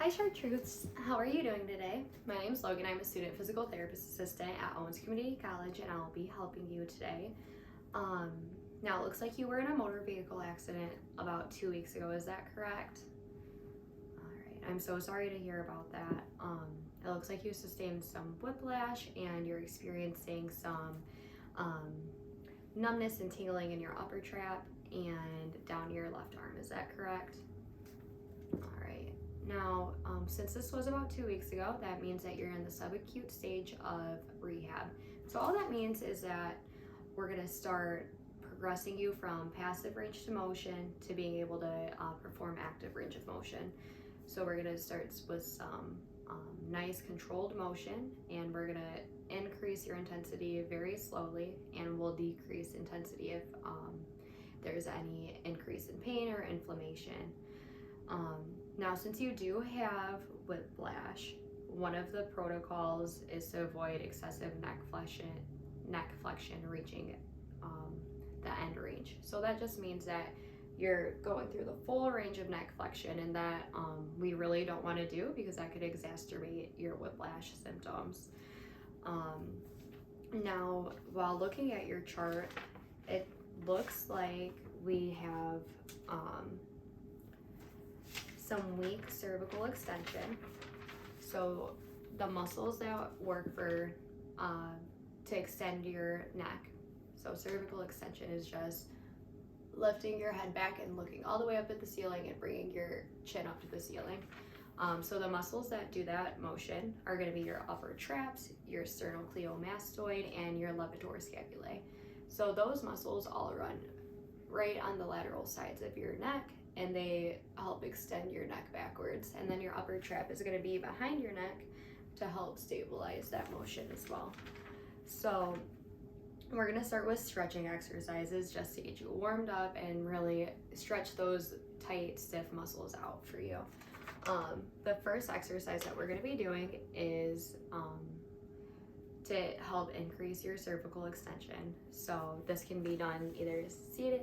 Hi Chartreuse, how are you doing today? My name is Logan. I'm a student physical therapist assistant at Owens Community College and I'll be helping you today. Um, Now it looks like you were in a motor vehicle accident about 2 weeks ago, is that correct? Alright, I'm so sorry to hear about that. It looks like you sustained some whiplash and you're experiencing some numbness and tingling in your upper trap and down your left arm, is that correct? Alright. Now, since this was about 2 weeks ago, that means that you're in the subacute stage of rehab. So all that means is that we're going to start progressing you from passive range of motion to being able to perform active range of motion. So we're going to start with some nice controlled motion, and we're going to increase your intensity very slowly, and we'll decrease intensity if there's any increase in pain or inflammation. Now, since you do have whiplash, one of the protocols is to avoid excessive neck flexion reaching the end range. So that just means that you're going through the full range of neck flexion, and that we really don't want to do because that could exacerbate your whiplash symptoms. Now, while looking at your chart, it looks like we have some weak cervical extension. So the muscles that work for to extend your neck. So cervical extension is just lifting your head back and looking all the way up at the ceiling and bringing your chin up to the ceiling. So the muscles that do that motion are going to be your upper traps, your sternocleidomastoid, and your levator scapulae. So those muscles all run right on the lateral sides of your neck, and they help extend your neck backwards. And then your upper trap is going to be behind your neck to help stabilize that motion as well. So we're going to start with stretching exercises just to get you warmed up and really stretch those tight, stiff muscles out for you. The first exercise that we're going to be doing is to help increase your cervical extension. So this can be done either seated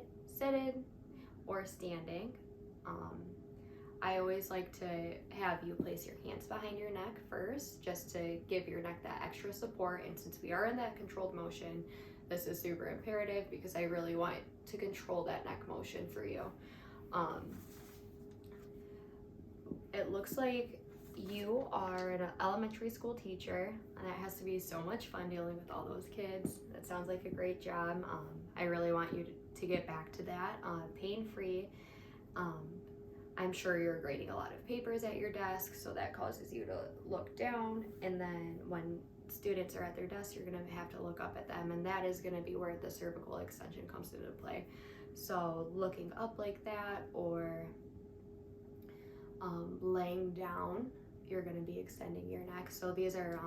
or standing. I always like to have you place your hands behind your neck first, just to give your neck that extra support. And since we are in that controlled motion, this is super imperative because I really want to control that neck motion for you. It looks like you are an elementary school teacher, and it has to be so much fun dealing with all those kids. That sounds like a great job. I really want you to get back to that pain-free. I'm sure you're grading a lot of papers at your desk, so that causes you to look down, and then when students are at their desk, you're going to have to look up at them, and that is going to be where the cervical extension comes into play. So looking up like that, or laying down, you're going to be extending your neck. So these are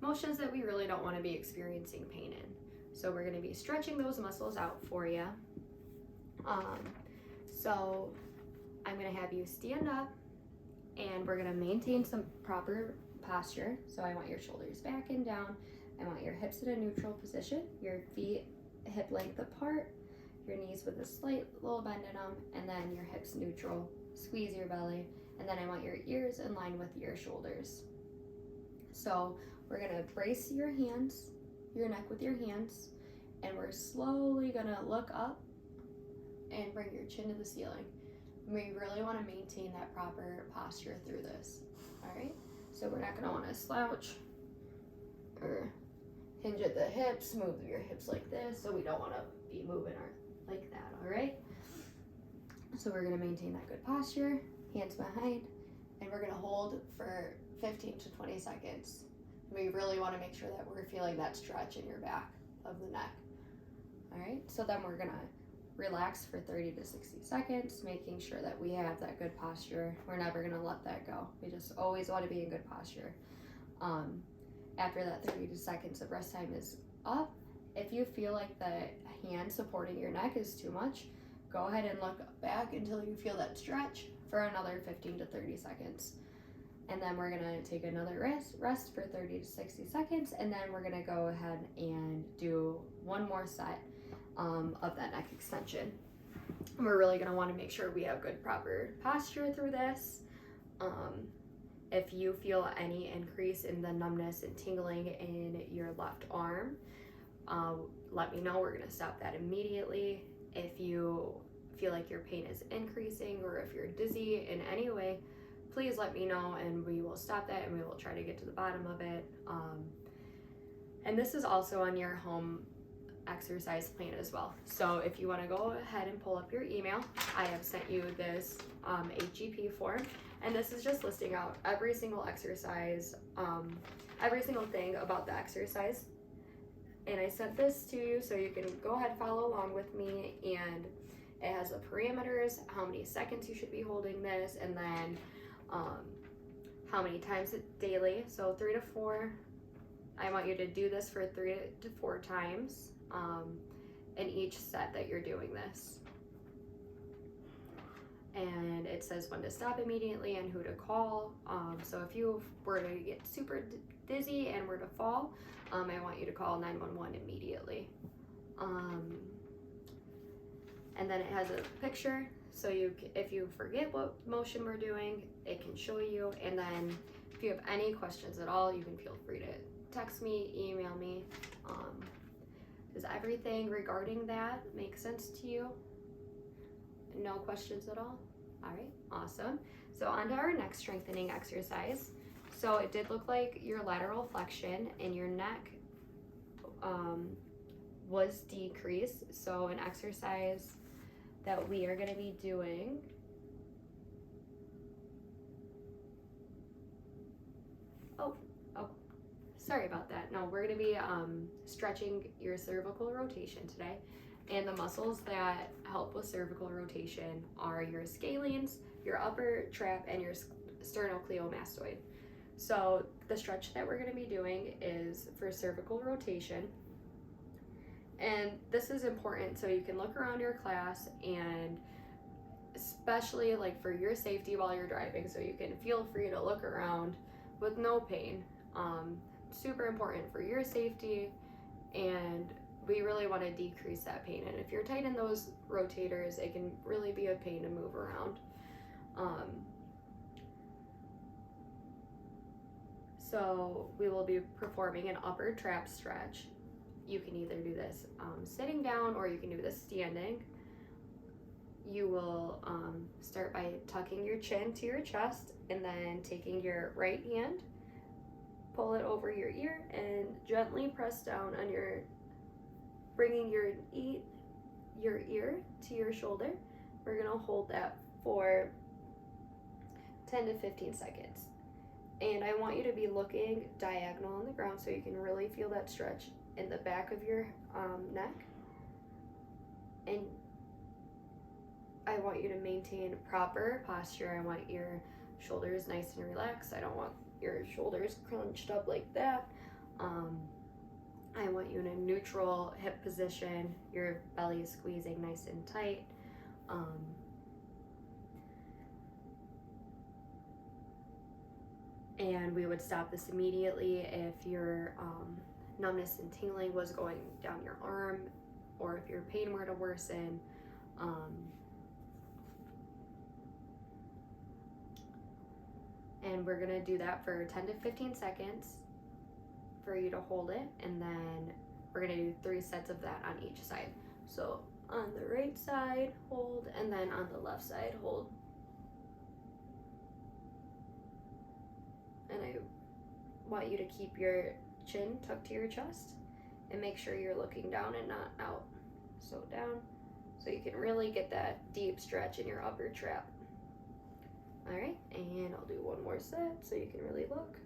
motions that we really don't want to be experiencing pain in. So we're going to be stretching those muscles out for you. So I'm going to have you stand up, and we're going to maintain some proper posture. So I want your shoulders back and down. I want your hips in a neutral position, your feet hip length apart, your knees with a slight little bend in them, and then your hips neutral. Squeeze your belly, and then I want your ears in line with your shoulders. So we're going to brace your hands, your neck with your hands, and we're slowly going to look up and bring your chin to the ceiling. We really want to maintain that proper posture through this. All right, so we're not going to want to slouch or hinge at the hips, move your hips like this, so we don't want to be moving like that. All right, so we're going to maintain that good posture, hands behind, and we're going to hold for 15 to 20 seconds. We really want to make sure that we're feeling that stretch in your back of the neck. All right, so then we're going to relax for 30 to 60 seconds, making sure that we have that good posture. We're never going to let that go. We just always want to be in good posture. After that 30 seconds of rest time is up, if you feel like the hand supporting your neck is too much, go ahead and look back until you feel that stretch for another 15 to 30 seconds. And then we're gonna take another rest for 30 to 60 seconds, and then we're gonna go ahead and do one more set of that neck extension. We're really gonna wanna make sure we have good proper posture through this. If you feel any increase in the numbness and tingling in your left arm, let me know. We're gonna stop that immediately. If you feel like your pain is increasing or if you're dizzy in any way, please let me know and we will stop that and we will try to get to the bottom of it. And this is also on your home exercise plan as well. So if you want to go ahead and pull up your email, I have sent you this HEP form, and this is just listing out every single exercise, every single thing about the exercise. And I sent this to you so you can go ahead and follow along with me, and it has the parameters, how many seconds you should be holding this, and then how many times daily. So 3 to 4. I want you to do this for 3 to 4 times in each set that you're doing this. And it says when to stop immediately and who to call. So if you were to get super dizzy and were to fall, I want you to call 911 immediately. And then it has a picture, so if you forget what motion we're doing, it can show you. And then if you have any questions at all, you can feel free to text me, email me. Does everything regarding that make sense to you? No questions at all? All right, awesome. So on to our next strengthening exercise. So it did look like your lateral flexion in your neck was decreased. So an exercise that we are going to be doing sorry about that. No, we're going to be stretching your cervical rotation today. And the muscles that help with cervical rotation are your scalenes, your upper trap, and your sternocleidomastoid. So the stretch that we're going to be doing is for cervical rotation. And this is important so you can look around your class, and especially like for your safety while you're driving, so you can feel free to look around with no pain. Super important for your safety, and we really want to decrease that pain. And if you're tight in those rotators, it can really be a pain to move around. So we will be performing an upper trap stretch. You can either do this sitting down or you can do this standing. You will start by tucking your chin to your chest and then taking your right hand, pull it over your ear, and gently press down on bringing your ear to your shoulder. We're gonna hold that for 10 to 15 seconds. And I want you to be looking diagonal on the ground so you can really feel that stretch in the back of your neck. And I want you to maintain proper posture. I want your shoulders nice and relaxed. I don't want your shoulders crunched up like that. I want you in a neutral hip position. Your belly is squeezing nice and tight. And we would stop this immediately if your numbness and tingling was going down your arm, or if your pain were to worsen. And we're gonna do that for 10 to 15 seconds for you to hold it, and then we're gonna do 3 sets of that on each side. So on the right side, hold, and then on the left side, hold. And I want you to keep your chin tucked to your chest and make sure you're looking down and not out. So down, so you can really get that deep stretch in your upper trap. All right, and I'll do one more set so you can really look.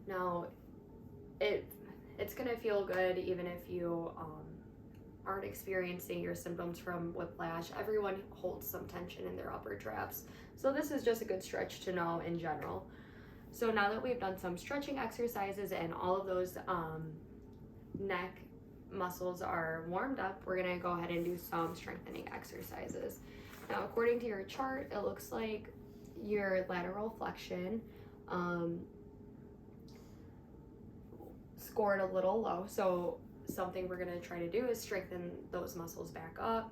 Now, it's gonna feel good even if you aren't experiencing your symptoms from whiplash. Everyone holds some tension in their upper traps. So this is just a good stretch to know in general. So now that we've done some stretching exercises and all of those neck muscles are warmed up, we're gonna go ahead and do some strengthening exercises. Now, according to your chart, it looks like your lateral flexion scored a little low. So something we're gonna try to do is strengthen those muscles back up.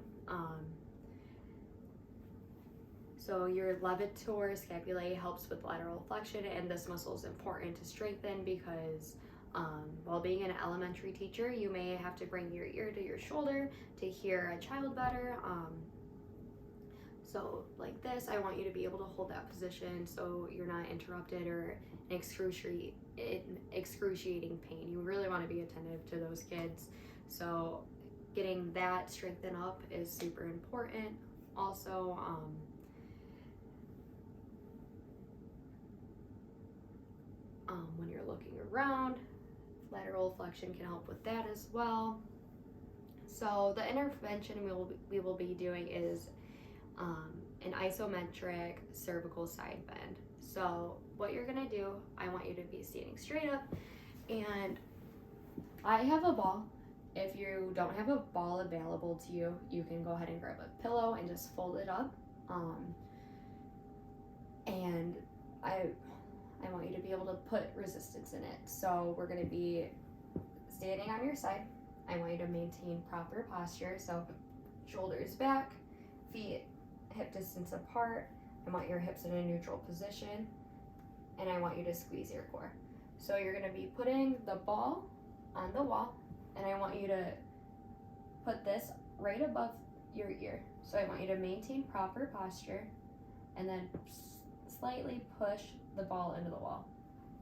So your levator scapulae helps with lateral flexion, and this muscle is important to strengthen because while being an elementary teacher, you may have to bring your ear to your shoulder to hear a child better. So like this, I want you to be able to hold that position so you're not interrupted or in excruciating pain. You really want to be attentive to those kids. So getting that strengthened up is super important. Also, when you're looking around, lateral flexion can help with that as well. So the intervention we will be doing is an isometric cervical side bend. So what you're gonna do, I want you to be standing straight up, and I have a ball. If you don't have a ball available to you, you can go ahead and grab a pillow and just fold it up. And I want you to be able to put resistance in it. So we're gonna be standing on your side. I want you to maintain proper posture. So shoulders back, feet hip distance apart. I want your hips in a neutral position, and I want you to squeeze your core. So you're gonna be putting the ball on the wall, and I want you to put this right above your ear. So I want you to maintain proper posture and then slightly push the ball into the wall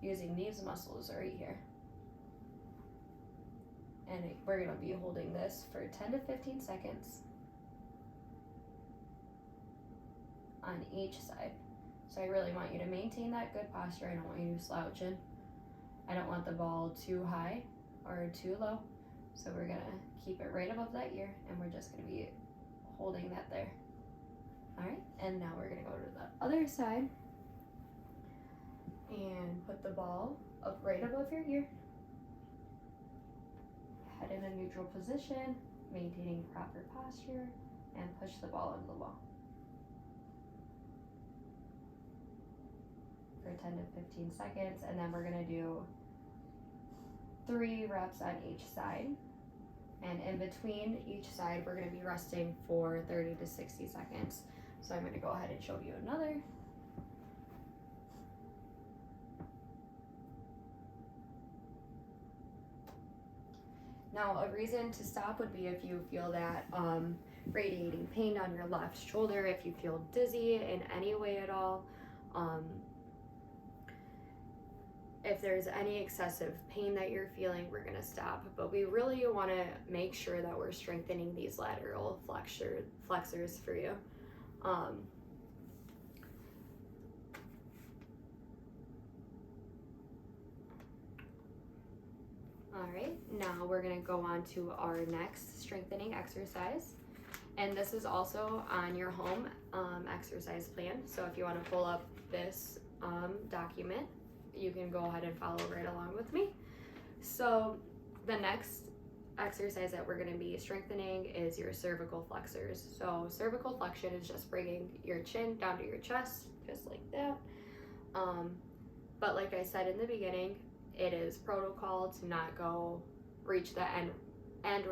using these muscles right here. And we're gonna be holding this for 10 to 15 seconds on each side. So I really want you to maintain that good posture. I don't want you to slouch in. I don't want the ball too high or too low. So we're gonna keep it right above that ear, and we're just gonna be holding that there. All right, and now we're gonna go to the other side and put the ball up right above your ear. Head in a neutral position, maintaining proper posture, and push the ball into the wall for 10 to 15 seconds, and then we're gonna do 3 reps on each side. And in between each side, we're gonna be resting for 30 to 60 seconds. So I'm gonna go ahead and show you another. Now, a reason to stop would be if you feel that radiating pain on your left shoulder, if you feel dizzy in any way at all, if there's any excessive pain that you're feeling, we're gonna stop. But we really wanna make sure that we're strengthening these lateral flexors for you. All right, now we're gonna go on to our next strengthening exercise. And this is also on your home exercise plan. So if you wanna pull up this document, you can go ahead and follow right along with me. So the next exercise that we're gonna be strengthening is your cervical flexors. So cervical flexion is just bringing your chin down to your chest, just like that. But like I said in the beginning, it is protocol to not go reach the end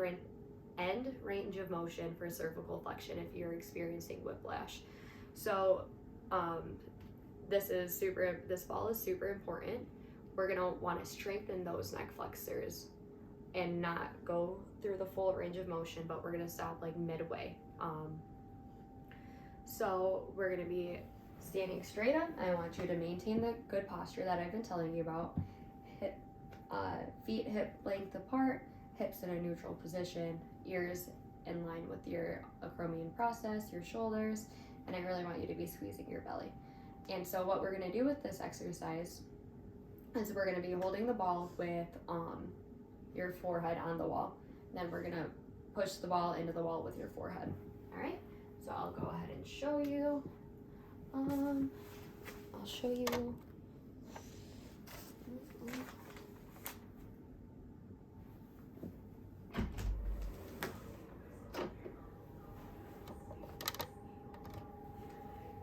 range of motion for cervical flexion if you're experiencing whiplash. So this ball is super important. We're gonna want to strengthen those neck flexors and not go through the full range of motion, but we're gonna stop like midway. So we're gonna be standing straight up. I want you to maintain the good posture that I've been telling you about. Feet hip length apart, hips in a neutral position, ears in line with your acromion process, your shoulders, and I really want you to be squeezing your belly. And so what we're gonna do with this exercise is we're gonna be holding the ball with your forehead on the wall. Then we're gonna push the ball into the wall with your forehead. All right, so I'll go ahead and show you. I'll show you.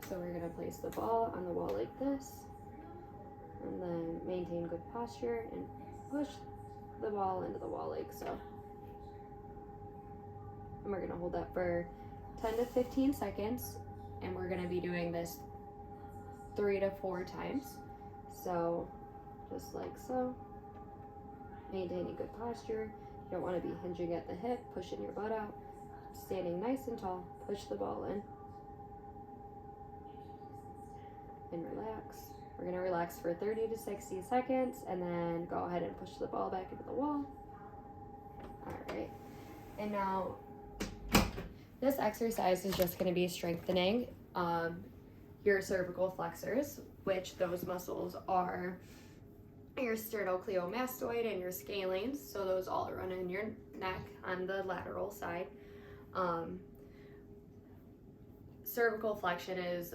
So we're gonna place the ball on the wall like this, and then maintain good posture and push the ball into the wall like so. And we're gonna hold that for 10 to 15 seconds, and we're going to be doing this 3 to 4 times. So just like so, maintaining good posture. You don't want to be hinging at the hip, pushing your butt out, standing nice and tall. Push the ball in and relax. We're going to relax for 30 to 60 seconds and then go ahead and push the ball back into the wall. All right. And now this exercise is just going to be strengthening your cervical flexors, which those muscles are your sternocleidomastoid and your scalenes. So those all run in your neck on the lateral side. Cervical flexion is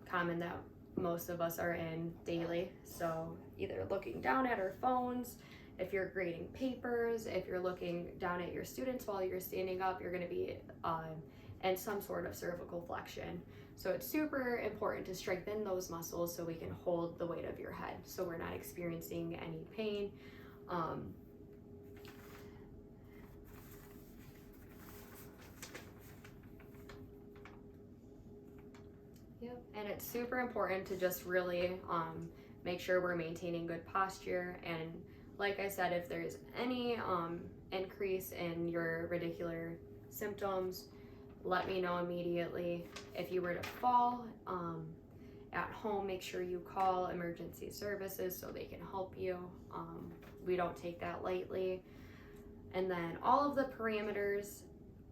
common that most of us are in daily. So either looking down at our phones, if you're grading papers, if you're looking down at your students while you're standing up, you're going to be in some sort of cervical flexion. So it's super important to strengthen those muscles so we can hold the weight of your head, so we're not experiencing any pain. Yep, and it's super important to just really make sure we're maintaining good posture. And like I said, if there's any increase in your radicular symptoms, let me know immediately. If you were to fall at home, make sure you call emergency services so they can help you. We don't take that lightly. And then all of the parameters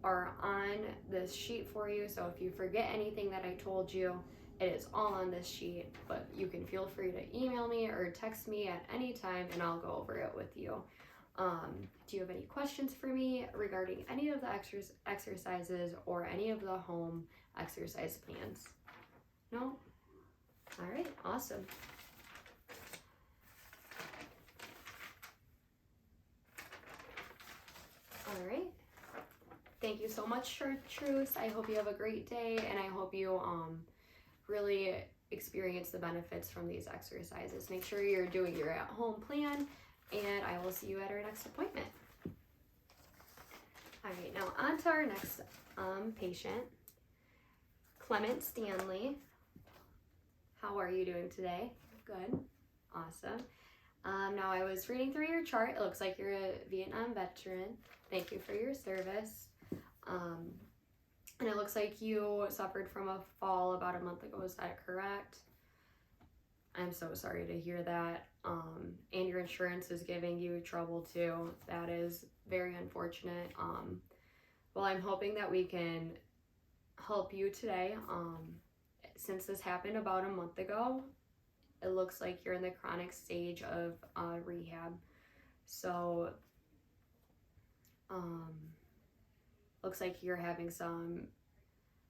are on this sheet for you. So if you forget anything that I told you, it is all on this sheet, but you can feel free to email me or text me at any time and I'll go over it with you. Do you have any questions for me regarding any of the exercises or any of the home exercise plans? No? All right, awesome. All right. Thank you so much, Chartreuse. I hope you have a great day, and I hope you really experience the benefits from these exercises. Make sure you're doing your at-home plan, and I will see you at our next appointment. All right, now on to our next patient, Clement Stanley. How are you doing today? Good, awesome. Now I was reading through your chart. It looks like you're a Vietnam veteran. Thank you for your service. And it looks like you suffered from a fall about a month ago. Is that correct? I'm so sorry to hear that. And your insurance is giving you trouble too. That is very unfortunate. Well, I'm hoping that we can help you today. Since this happened about a month ago, it looks like you're in the chronic stage of rehab. So, looks like you're having some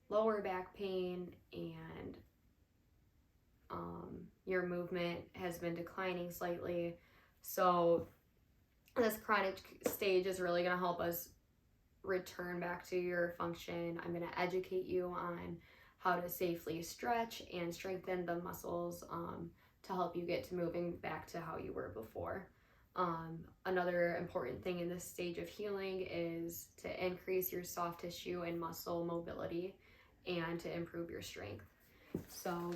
lower back pain and your movement has been declining slightly. So this chronic stage is really going to help us return back to your function. I'm going to educate you on how to safely stretch and strengthen the muscles to help you get to moving back to how you were before. Another important thing in this stage of healing is to increase your soft tissue and muscle mobility and to improve your strength. So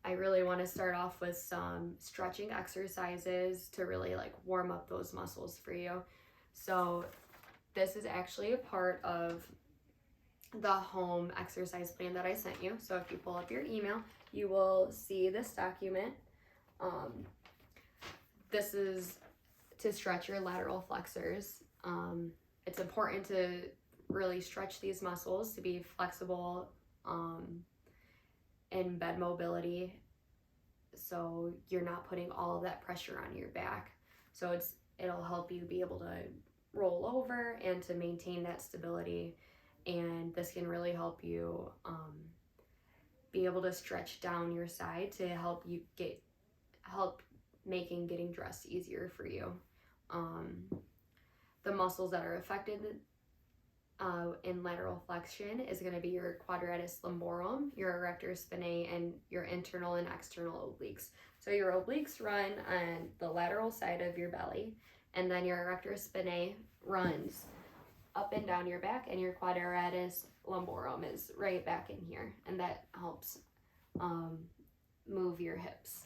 I really want to start off with some stretching exercises to really like warm up those muscles for you. So this is actually a part of the home exercise plan that I sent you. So if you pull up your email, you will see this document. This is to stretch your lateral flexors. It's important to really stretch these muscles to be flexible in bed mobility, so you're not putting all of that pressure on your back. So it'll help you be able to roll over and to maintain that stability, and this can really help you be able to stretch down your side to help you making getting dressed easier for you. The muscles that are affected in lateral flexion is going to be your quadratus lumborum, your erector spinae, and your internal and external obliques. So your obliques run on the lateral side of your belly, and then your erector spinae runs up and down your back, and your quadratus lumborum is right back in here, and that helps move your hips.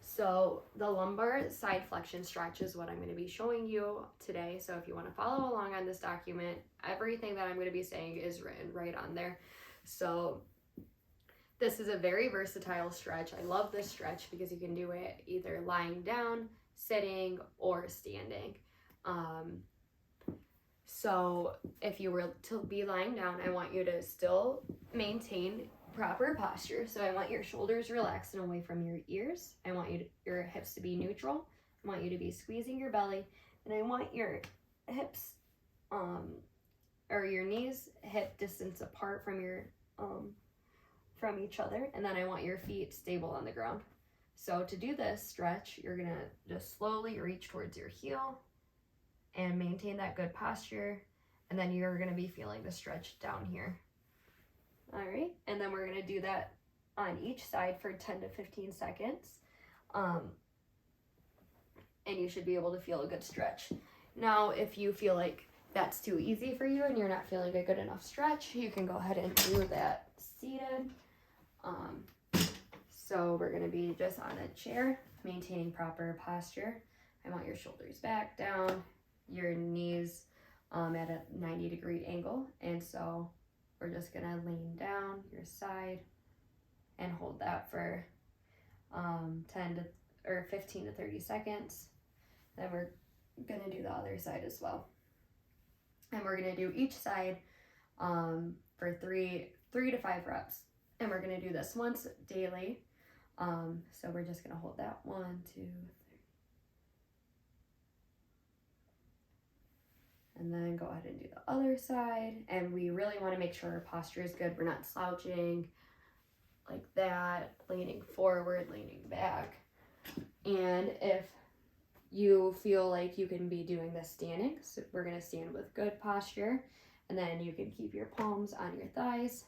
So the lumbar side flexion stretch is what I'm going to be showing you today. So if you want to follow along on this document, everything that I'm going to be saying is written right on there. So this is a very versatile stretch. I love this stretch because you can do it either lying down, sitting, or standing. So if you were to be lying down, I want you to still maintain proper posture. So I want your shoulders relaxed and away from your ears. I want your hips to be neutral. I want you to be squeezing your belly, and I want your hips or your knees hip distance apart from your from each other, and then I want your feet stable on the ground. So to do this stretch, you're gonna just slowly reach towards your heel and maintain that good posture, and then you're gonna be feeling the stretch down here. All right, and then we're gonna do that on each side for 10 to 15 seconds. And you should be able to feel a good stretch. Now, if you feel like that's too easy for you and you're not feeling a good enough stretch, you can go ahead and do that seated. So we're gonna be just on a chair, maintaining proper posture. I want your shoulders back down, your knees at a 90-degree angle, and so we're just gonna lean down your side and hold that for 15 to 30 seconds. Then we're gonna do the other side as well. And we're gonna do each side for three to 5 reps. And we're gonna do this once daily. So we're just gonna hold that 1, 2, 3. And then go ahead and do the other side. And we really want to make sure our posture is good. We're not slouching like that, leaning forward, leaning back. And if you feel like you can be doing this standing, so we're going to stand with good posture. And then you can keep your palms on your thighs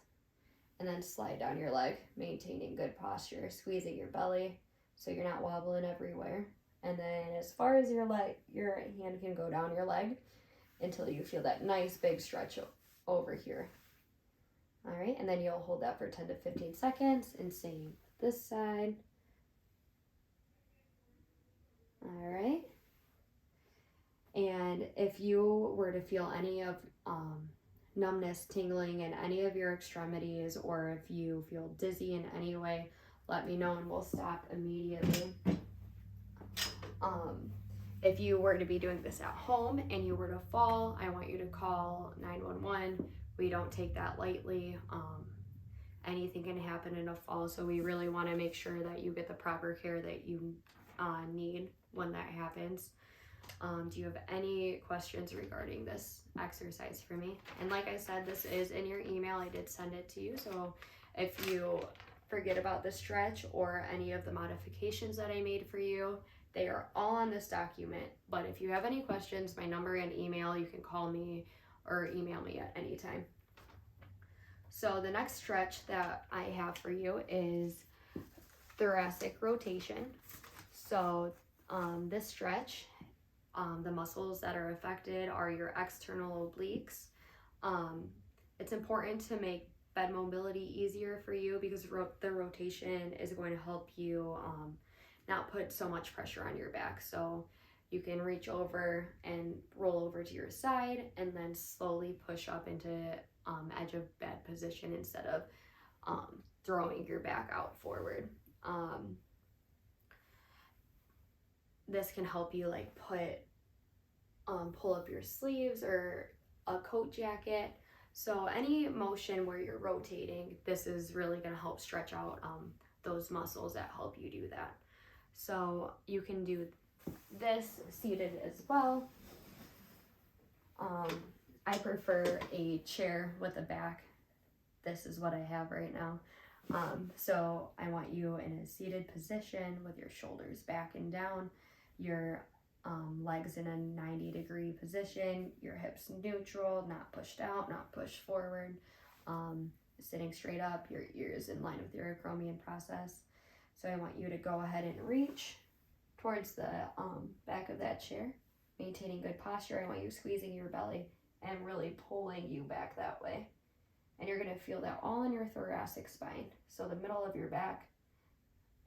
and then slide down your leg, maintaining good posture, squeezing your belly so you're not wobbling everywhere. And then as far as your hand can go down your leg, until you feel that nice big stretch over here. All right, and then you'll hold that for 10 to 15 seconds, and same this side. All right. And if you were to feel any of numbness, tingling in any of your extremities, or if you feel dizzy in any way, let me know and we'll stop immediately. If you were to be doing this at home and you were to fall, I want you to call 911. We don't take that lightly. Anything can happen in a fall, so we really want to make sure that you get the proper care that you need when that happens. Do you have any questions regarding this exercise for me? And like I said, this is in your email. I did send it to you, so if you forget about the stretch or any of the modifications that I made for you, they are all on this document. But if you have any questions, my number and email, you can call me or email me at any time. So the next stretch that I have for you is thoracic rotation. So this stretch, the muscles that are affected are your external obliques. It's important to make bed mobility easier for you because the rotation is going to help you not put so much pressure on your back. So you can reach over and roll over to your side and then slowly push up into edge of bed position instead of throwing your back out forward. This can help you like pull up your sleeves or a coat jacket. So any motion where you're rotating, this is really going to help stretch out those muscles that help you do that. So you can do this seated as well. I prefer a chair with a back. This is what I have right now. So I want you in a seated position with your shoulders back and down, your legs in a 90-degree position, your hips neutral, not pushed out, not pushed forward, sitting straight up, your ears in line with your acromion process. So I want you to go ahead and reach towards the back of that chair, maintaining good posture. I want you squeezing your belly and really pulling you back that way. And you're going to feel that all in your thoracic spine, so the middle of your back,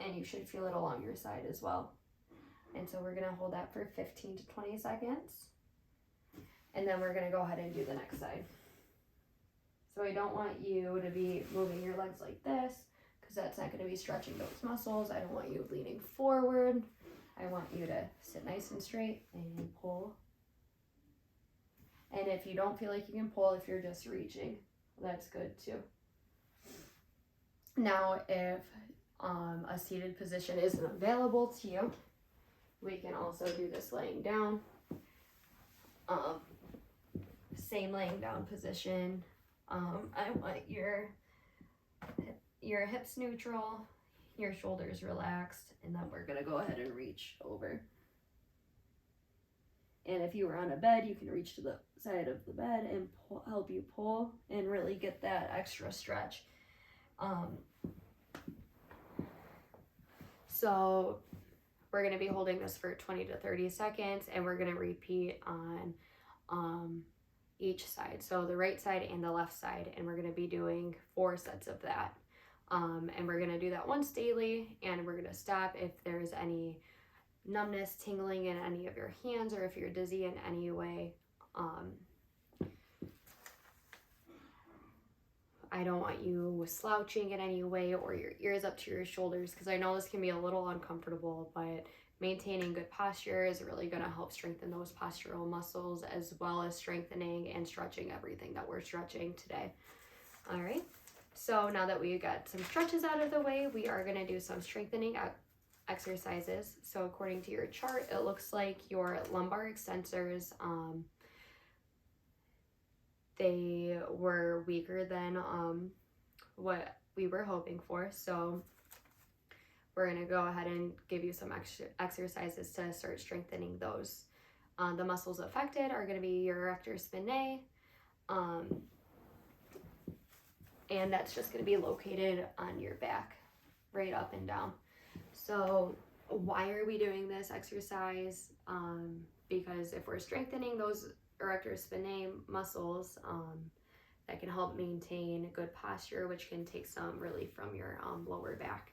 and you should feel it along your side as well. And so we're going to hold that for 15 to 20 seconds. And then we're going to go ahead and do the next side. So I don't want you to be moving your legs like this, because that's not going to be stretching those muscles. I don't want you leaning forward. I want you to sit nice and straight and pull. And if you don't feel like you can pull, if you're just reaching, that's good too. Now, if a seated position isn't available to you, we can also do this laying down. Same laying down position. I want your hips neutral, your shoulders relaxed, and then we're gonna go ahead and reach over. And if you were on a bed, you can reach to the side of the bed and help you pull and really get that extra stretch. So we're going to be holding this for 20 to 30 seconds, and we're going to repeat on each side. So the right side and the left side, and we're going to be doing 4 sets of that. And we're going to do that once daily, and we're going to stop if there's any numbness, tingling in any of your hands, or if you're dizzy in any way. I don't want you slouching in any way or your ears up to your shoulders, because I know this can be a little uncomfortable, but maintaining good posture is really going to help strengthen those postural muscles, as well as strengthening and stretching everything that we're stretching today. All right, so now that we got some stretches out of the way, we are going to do some strengthening exercises. So according to your chart, it looks like your lumbar extensors, they were weaker than what we were hoping for. So we're going to go ahead and give you some extra exercises to start strengthening those. The muscles affected are going to be your erector spinae, and that's just going to be located on your back, right up and down. So why are we doing this exercise? Because if we're strengthening those erector spinae muscles, that can help maintain good posture, which can take some relief from your lower back.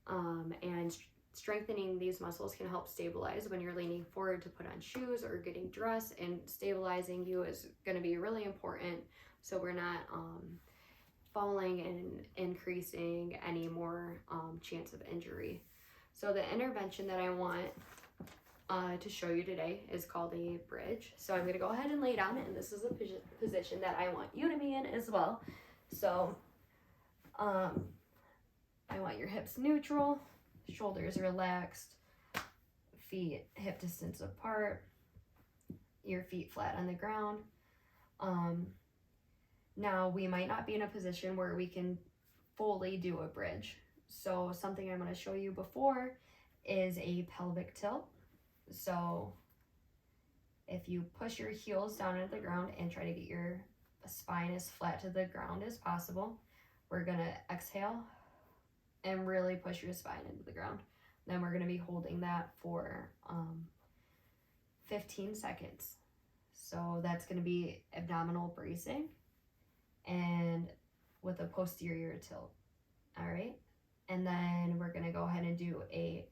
And strengthening these muscles can help stabilize when you're leaning forward to put on shoes or getting dressed, and stabilizing you is going to be really important, so we're not falling and increasing any more chance of injury. So the intervention that I want to show you today is called a bridge. So I'm going to go ahead and lay down, and this is a position that I want you to be in as well. So I want your hips neutral, shoulders relaxed, feet hip distance apart, your feet flat on the ground. Now we might not be in a position where we can fully do a bridge. So something I'm going to show you before is a pelvic tilt. So if you push your heels down into the ground and try to get your spine as flat to the ground as possible, we're going to exhale and really push your spine into the ground. Then we're going to be holding that for 15 seconds. So that's going to be abdominal bracing and with a posterior tilt. All right. And then we're going to go ahead and do a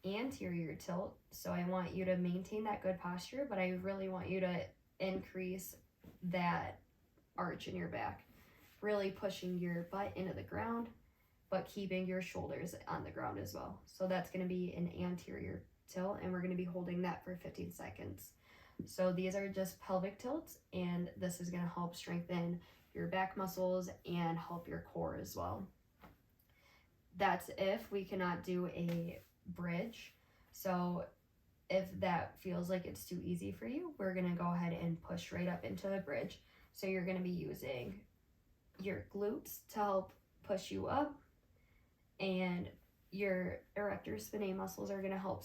anterior tilt. So I want you to maintain that good posture, but I really want you to increase that arch in your back, really pushing your butt into the ground, but keeping your shoulders on the ground as well. So that's going to be an anterior tilt, and we're going to be holding that for 15 seconds. So these are just pelvic tilts, and this is going to help strengthen your back muscles and help your core as well. That's if we cannot do a bridge. So if that feels like it's too easy for you, we're going to go ahead and push right up into the bridge. So you're going to be using your glutes to help push you up, and your erector spinae muscles are going to help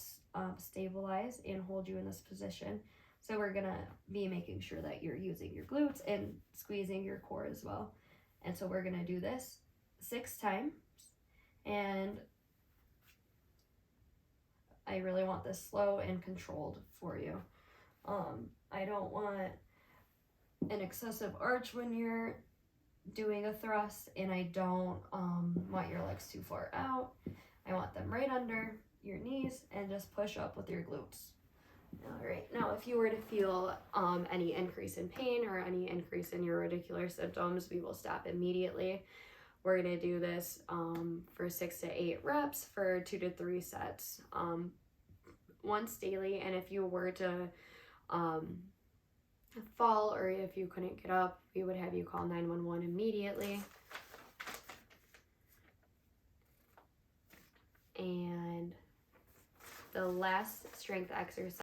stabilize and hold you in this position. So we're going to be making sure that you're using your glutes and squeezing your core as well. And so we're going to do this 6 times. And I really want this slow and controlled for you. I don't want an excessive arch when you're doing a thrust, and I don't want your legs too far out. I want them right under your knees, and just push up with your glutes. All right, now if you were to feel any increase in pain or any increase in your radicular symptoms, we will stop immediately. We're gonna do this for 6 to 8 reps for 2 to 3 sets once daily. And if you were to fall, or if you couldn't get up, we would have you call 911 immediately. And the last strength exercise